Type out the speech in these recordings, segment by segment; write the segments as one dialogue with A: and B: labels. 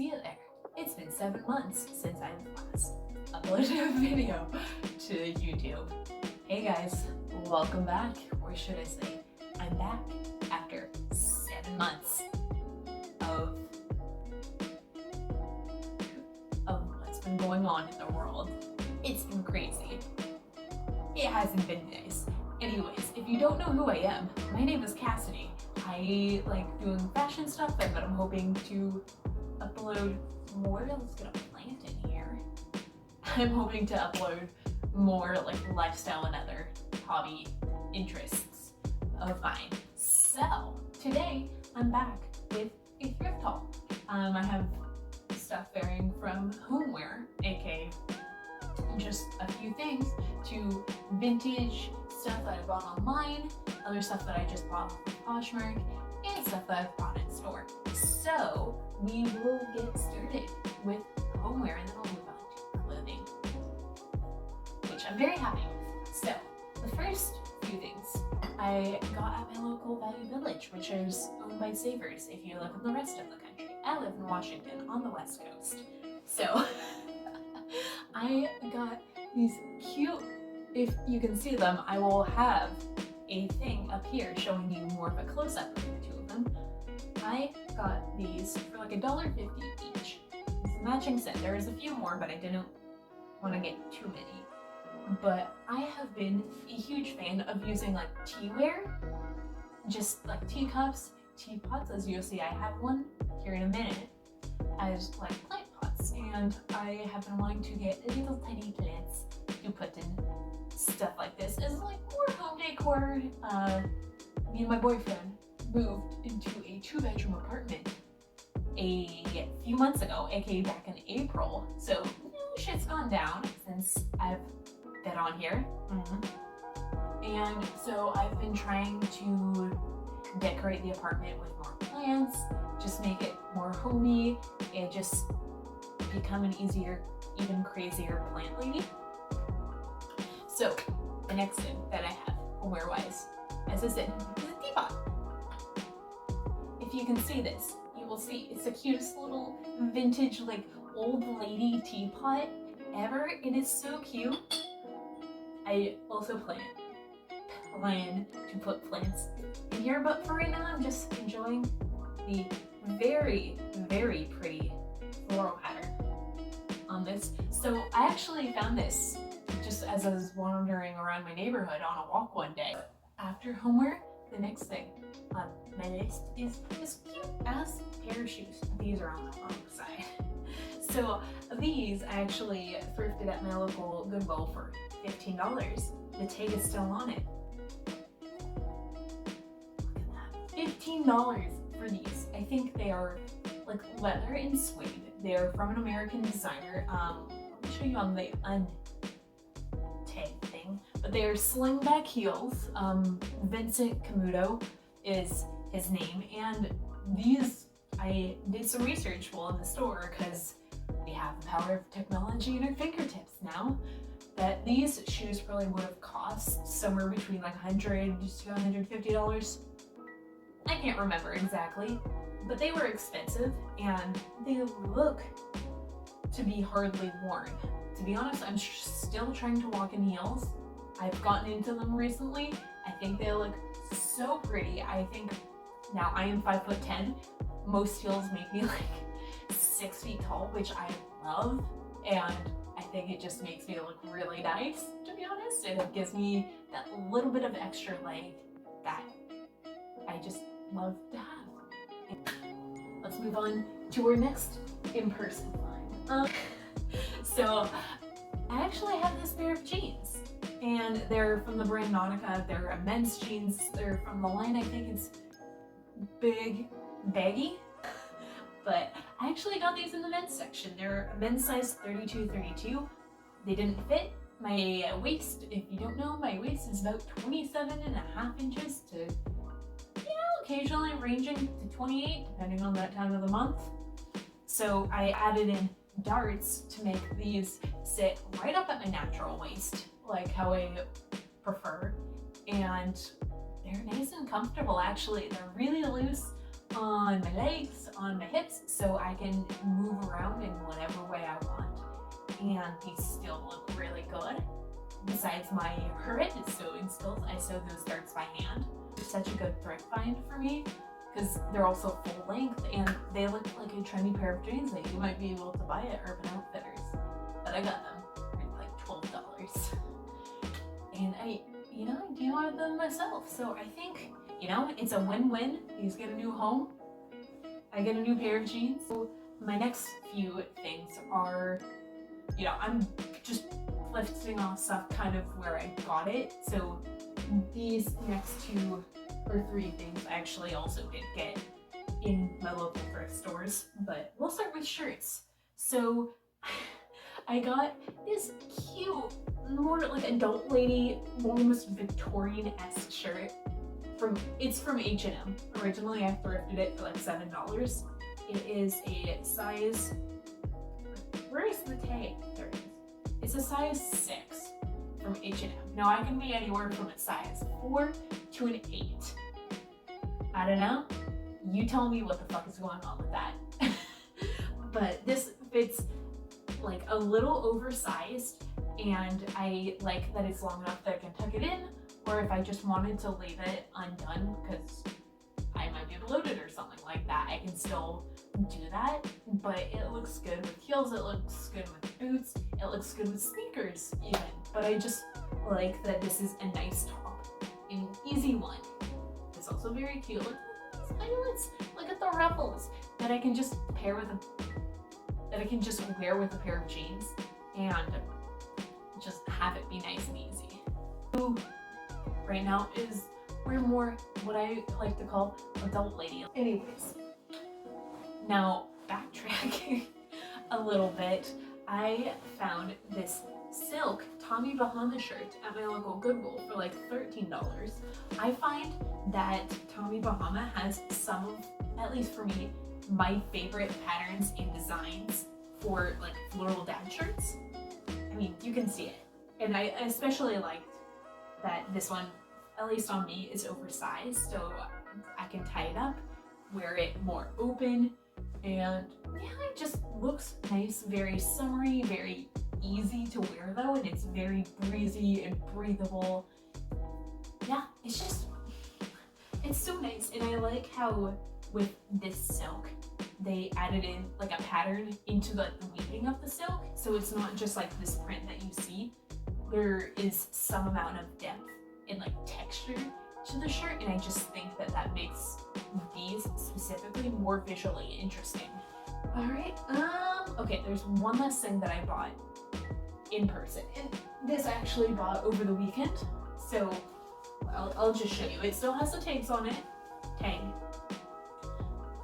A: see you there. It's been 7 months since I've last uploaded a video to YouTube. Hey guys, welcome back, or should I say, I'm back after 7 months of what's been going on in the world. It's been crazy. It hasn't been nice. Anyways, if you don't know who I am, my name is CassiTea. I like doing fashion stuff, but I'm hoping to upload more. Let's get a plant in here. I'm hoping to upload more like lifestyle and other hobby interests of mine. So today I'm back with a thrift haul. I have stuff varying from homeware, aka just a few things, to vintage stuff that I bought online, other stuff that I just bought from Poshmark, and stuff that I've bought in store. So we will get started with homeware and then I'll move on to clothing, which I'm very happy with. So the first few things I got at my local Value Village, which is owned by Savers if you live in the rest of the country. I live in Washington on the West Coast. So I got these cute, if you can see them, I will have a thing up here showing you more of a close-up of the two of them. I got these for like $1.50 each. It's a matching set. There is a few more, but I didn't want to get too many. But I have been a huge fan of using like teaware, just like teacups, teapots, as you'll see I have one here in a minute, as like plant pots. And I have been wanting to get little tiny plants to put in stuff like this as like more home decor. Me and my boyfriend moved into a 2-bedroom apartment a few months ago, aka back in April. So shit's gone down since I've been on here. And so I've been trying to decorate the apartment with more plants, just make it more homey, and just become an easier, even crazier plant lady. So the next thing that I have, homeware-wise, as I said, is a teapot. If you can see this, you will see it's the cutest little vintage, like old lady teapot ever. It is so cute. I also plan to put plants in here, but for right now I'm just enjoying the very, very pretty floral pattern on this. So I actually found this just as I was wandering around my neighborhood on a walk one day. After homeware, the next thing on my list is this cute ass pair of shoes. These are on the wrong side. So these I actually thrifted at my local Goodwill for $15. The tag is still on it. Look at that. $15 for these. I think they are like leather and suede. They're from an American designer. Let me show you on the tag thing, but they are slingback heels. Vincent Camuto is his name, and these, I did some research while in the store because we have the power of technology in our fingertips now, that these shoes probably would have cost somewhere between like $100 to $150. I can't remember exactly, but they were expensive and they look to be hardly worn. To be honest, I'm still trying to walk in heels. I've gotten into them recently. I think they look so pretty. I think now I am 5'10". Most heels make me like 6 feet tall, which I love. And I think it just makes me look really nice, to be honest. And it gives me that little bit of extra leg that I just love to have. Let's move on to our next in-person line. So I actually have this pair of jeans, and they're from the brand Nautica. They're a men's jeans. They're from the line, I think it's Big Baggy, but I actually got these in the men's section. They're a men's size 32. They didn't fit my waist. If you don't know, my waist is about 27.5 inches to, occasionally ranging to 28, depending on that time of the month. So I added in darts to make these sit right up at my natural waist, like how I prefer, and they're nice and comfortable. Actually, they're really loose, on my legs, on my hips, so I can move around in whatever way I want. And these still look really good. Besides my horrendous sewing skills, I sew those darts by hand. It's such a good thrift find for me because they're also full length and they look like a trendy pair of jeans that you might be able to buy at Urban Outfitters. But I got them for like $12. And I DIY'd them myself. So I think, it's a win-win. These get a new home. I get a new pair of jeans. So my next few things are, I'm just lifting off stuff kind of where I got it. So these next 2 or 3 things I actually also did get in my local thrift stores, but we'll start with shirts. So I got this cute, more like adult lady, almost Victorian-esque shirt. It's from H&M. Originally I thrifted it for like $7. It is a size, where is the tag? There it is. It's a size 6 from H&M. Now I can be anywhere from a size 4 to an 8. I don't know. You tell me what the fuck is going on with that. But this fits like a little oversized, and I like that it's long enough that I can tuck it in, or if I just wanted to leave it undone because I might be able to load it or something like that, I can still do that. But it looks good with heels, it looks good with boots, it looks good with sneakers even. But I just like that this is a nice top, an easy one. It's also very cute. Look at the ruffles that I can just wear with a pair of jeans and just have it be nice and easy. So right now we're more what I like to call adult lady. Anyways, now backtracking a little bit, I found this silk Tommy Bahama shirt at my local Goodwill for like $13. I find that Tommy Bahama has some of, at least for me, my favorite patterns and designs for like floral dad shirts. I mean, you can see it. And I especially liked that this one, at least on me, is oversized, so I can tie it up, wear it more open, and yeah, it just looks nice, very summery, very easy to wear though, and it's very breezy and breathable. Yeah, it's so nice. And I like how with this silk, they added in like a pattern into the weaving of the silk. So it's not just like this print that you see. There is some amount of depth and like texture to the shirt, and I just think that makes these specifically more visually interesting. All right, okay, there's one last thing that I bought in person, and this I actually bought over the weekend, so I'll just show you. It still has the tags on it. Tag.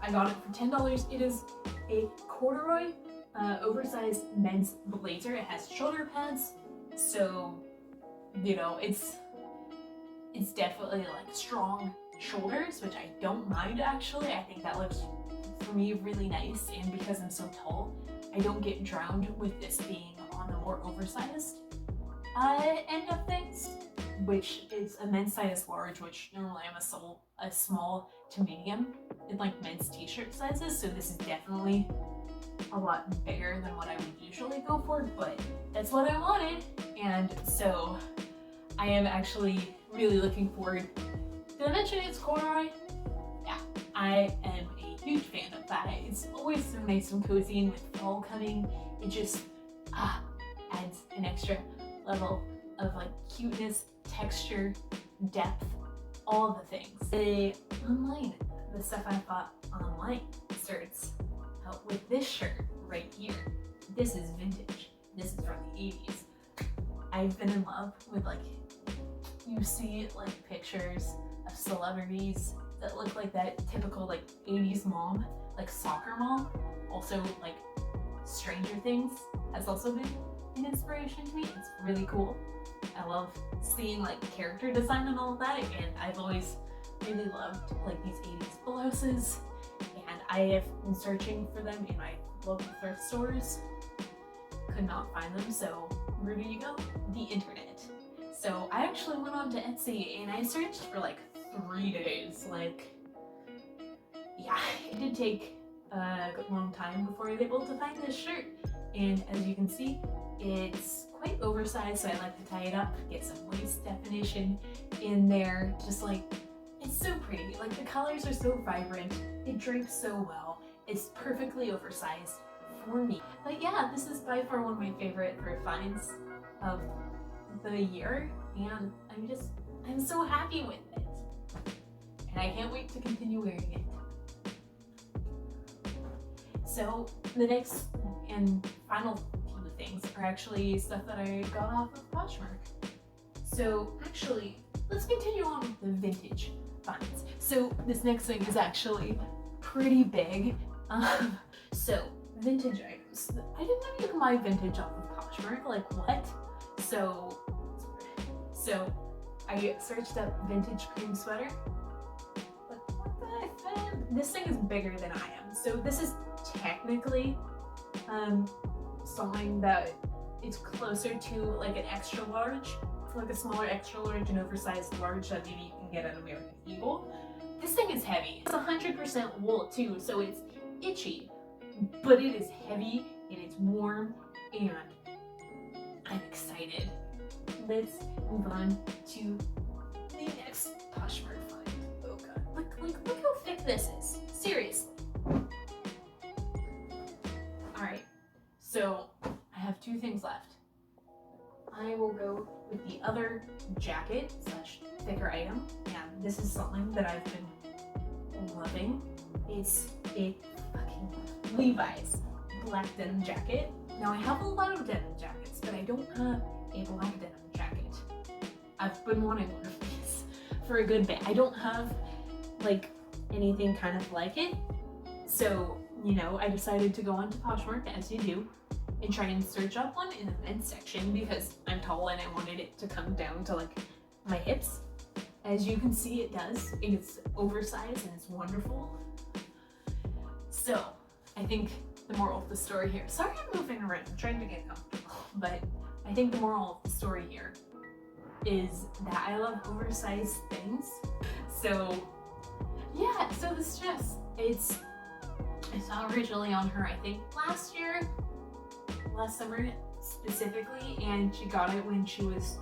A: I got it for $10. It is a corduroy oversized men's blazer. It has shoulder pads, so it's definitely like strong shoulders, which I don't mind actually. I think that looks for me really nice, and because I'm so tall, I don't get drowned with this being on the more oversized end of things, which is a men's size large, which normally I'm a small to medium in like men's t-shirt sizes, so this is definitely a lot bigger than what I would usually go for, but that's what I wanted. And so I am actually really looking forward. Did I mention it's corduroy? Yeah, I am a huge fan of that. It's always so nice and cozy, and with fall coming, it just adds an extra level of like cuteness, texture, depth, all the things. The stuff I bought online starts out with this shirt right here. This is vintage. This is from the 80s. I've been in love with you see like pictures of celebrities that look like that typical like 80s mom, like soccer mom. Also like Stranger Things has also been an inspiration to me. It's really cool. I love seeing like character design and all of that, and I've always really loved like these 80s blouses, and I have been searching for them in my local thrift stores. Could not find them, so where do you go? The internet. So I actually went on to Etsy and I searched for like 3 days, like yeah, it did take a long time before I was able to find this shirt. And as you can see, it's quite oversized, so I like to tie it up, get some waist definition in there. Just like, it's so pretty. Like, the colors are so vibrant, it drapes so well. It's perfectly oversized for me. But yeah, this is by far one of my favorite thrift finds of the year, and I'm so happy with it. And I can't wait to continue wearing it. So the next and final few things are actually stuff that I got off of Poshmark. So actually, let's continue on with the vintage finds. So this next thing is actually pretty big. So vintage items. I didn't know you can buy vintage off of Poshmark. Like, what? So I searched up vintage cream sweater. But what the heck? This thing is bigger than I am. So this is technically something that it's closer to like an extra large, like a smaller extra large and oversized large that maybe you can get at American Eagle. This thing is heavy. It's 100% wool too, so it's itchy, but it is heavy and it's warm, and I'm excited. Let's move on to the next Poshmark find. Oh god, look how thick this is. Seriously. Alright, so I have two things left. I will go with the other jacket slash thicker item, and this is something that I've been loving. It's a fucking Levi's black denim jacket. Now I have a lot of denim jackets, but I don't have a black denim jacket. I've been wanting one of these for a good bit. I don't have like anything kind of like it, so you know, I decided to go onto Poshmark, as you do, and try and search up one in the men's section because I'm tall and I wanted it to come down to like my hips. As you can see, it does. It's oversized and it's wonderful. So I think the moral of the story here, sorry I'm moving around, I'm trying to get comfortable, but I think the moral of the story here is that I love oversized things. So yeah, so this dress, I saw originally on her, I think last summer specifically, and she got it when she was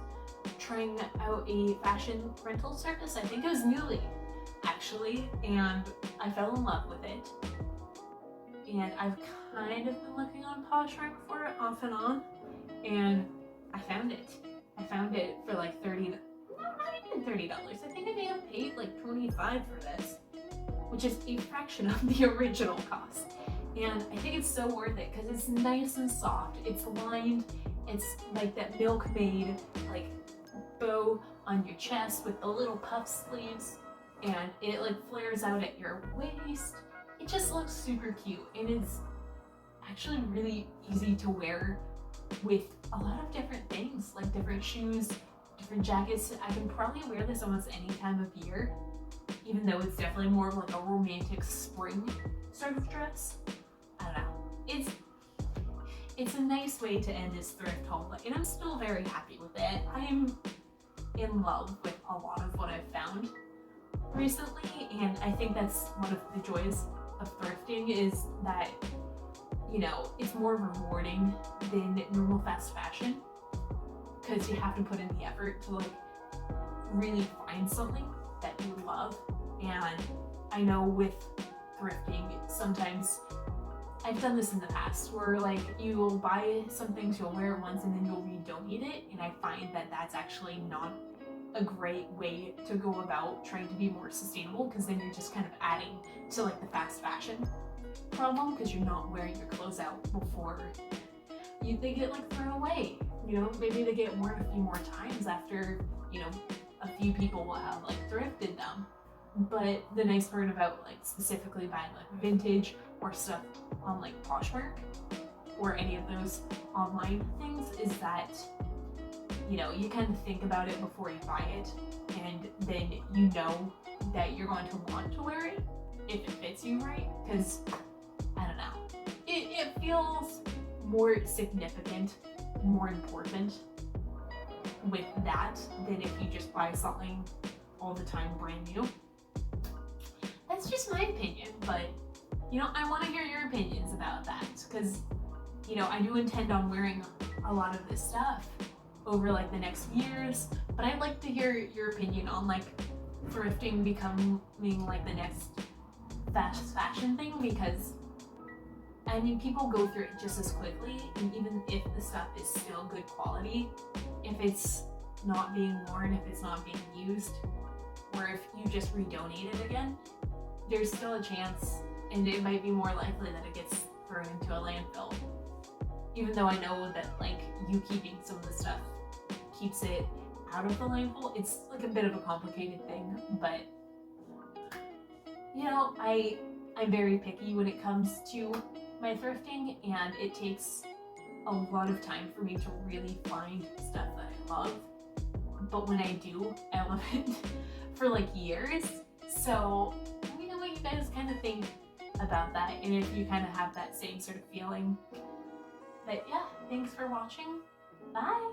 A: trying out a fashion rental service. I think it was Newly, actually, and I fell in love with it. And I've kind of been looking on Poshmark for it off and on, and I found it. I found it for like $30, no, not even $30. I think I may have paid like $25 for this, which is a fraction of the original cost. And I think it's so worth it because it's nice and soft. It's lined. It's like that milkmaid like bow on your chest with the little puff sleeves, and it like flares out at your waist. It just looks super cute, and it's actually really easy to wear with a lot of different things, like different shoes, different jackets. I can probably wear this almost any time of year, even though it's definitely more of like a romantic spring sort of dress. I don't know. It's a nice way to end this thrift haul, and I'm still very happy with it. I'm in love with a lot of what I've found recently, and I think that's one of the joys of thrifting is that, you know, it's more rewarding than normal fast fashion because you have to put in the effort to like really find something that you love. And I know with thrifting, sometimes I've done this in the past where like you'll buy some things, you'll wear it once, and then you'll redonate it, and I find that that's actually not a great way to go about trying to be more sustainable, because then you're just kind of adding to like the fast fashion problem because you're not wearing your clothes out before they get like thrown away. You know, maybe they get worn a few more times after, you know, a few people will have like thrifted them. But the nice part about like specifically buying like vintage or stuff on like Poshmark or any of those online things is that, you know, you kind of think about it before you buy it, and then you know that you're going to want to wear it if it fits you right, because I don't know, it feels more significant, more important with that than if you just buy something all the time brand new. That's that's just my opinion, but you know, I want to hear your opinions about that, because you know, I do intend on wearing a lot of this stuff over like the next years, but I'd like to hear your opinion on like thrifting becoming like the next fast fashion thing, because I mean, people go through it just as quickly, and even if the stuff is still good quality, if it's not being worn, if it's not being used, or if you just redonate it again, there's still a chance, and it might be more likely that it gets thrown into a landfill. Even though I know that like you keeping some of the stuff keeps it out of the landfill, it's like a bit of a complicated thing, but you know, I'm very picky when it comes to my thrifting, and it takes a lot of time for me to really find stuff that I love. But when I do, I love it for like years. So let me know what you guys kind of think about that, and if you kind of have that same sort of feeling. But yeah, thanks for watching. Bye!